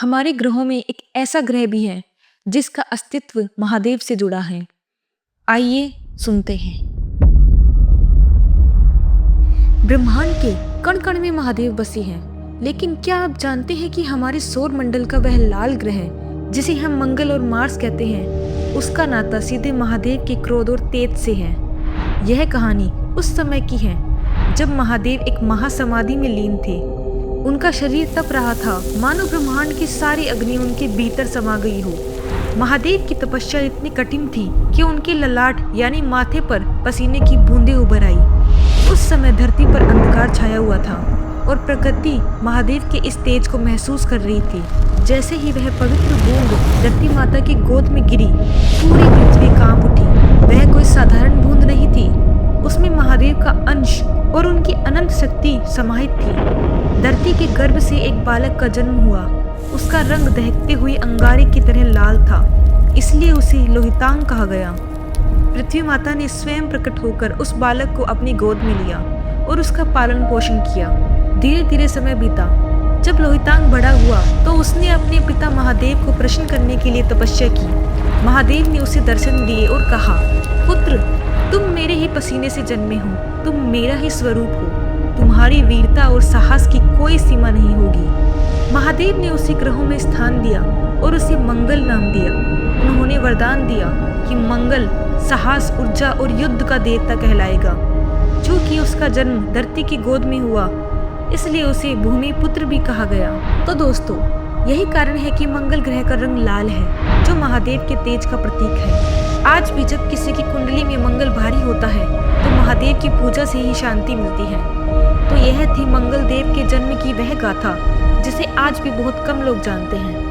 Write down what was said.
हमारे ग्रहों में एक ऐसा ग्रह भी है जिसका अस्तित्व महादेव से जुड़ा है। आइए सुनते हैं। ब्रह्मांड के कण कण में महादेव बसे हैं, लेकिन क्या आप जानते हैं कि हमारे सौर मंडल का वह लाल ग्रह जिसे हम मंगल और मार्स कहते हैं, उसका नाता सीधे महादेव के क्रोध और तेज से है। यह कहानी उस समय की है जब महादेव एक महासमाधि में लीन थे। उनका शरीर तप रहा था, मानो ब्रह्मांड की सारी अग्नि उनके भीतर समा गई हो। महादेव की तपस्या इतनी कठिन थी कि उनके ललाट यानी माथे पर पसीने की बूंदें उभर आई। उस समय धरती पर अंधकार छाया हुआ था और प्रकृति महादेव के इस तेज को महसूस कर रही थी। जैसे ही वह पवित्र बूंद धरती माता की गोद में गिरी, पूरी पृथ्वी कांप उठी। वह कोई साधारण बूंद नहीं थी, उसमें महादेव का अंश और उनकी अनंत शक्ति समाहित थी। धरती के गर्भ से एक बालक का जन्म हुआ। उसका रंग दहकते हुए अंगारे की तरह लाल था, इसलिए उसे लोहितांग कहा गया। पृथ्वी माता ने स्वयं प्रकट होकर उस बालक को अपनी गोद में लिया और उसका पालन पोषण किया। धीरे धीरे समय बीता। जब लोहितांग बड़ा हुआ तो उसने अपने पिता महादेव को प्रसन्न करने के लिए तपस्या की। महादेव ने उसे दर्शन दिए और कहा, पुत्र, तुम मेरे ही पसीने से जन्मे हो, तुम मेरा ही स्वरूप हो, तुम्हारी वीरता और साहस की कोई सीमा नहीं होगी। महादेव ने उसे ग्रहों में स्थान दिया और उसे मंगल नाम दिया। उन्होंने वरदान दिया कि मंगल साहस, ऊर्जा और युद्ध का देवता कहलाएगा। चूंकि उसका जन्म धरती की गोद में हुआ, इसलिए उसे भूमि पुत्र भी कहा गया। तो दोस्तों, यही कारण है कि मंगल ग्रह का रंग लाल है, जो महादेव के तेज का प्रतीक है। आज भी जब किसी की कुंडली में मंगल भारी होता है तो महादेव की पूजा से ही शांति मिलती है। तो यह थी मंगल देव के जन्म की वह गाथा जिसे आज भी बहुत कम लोग जानते हैं।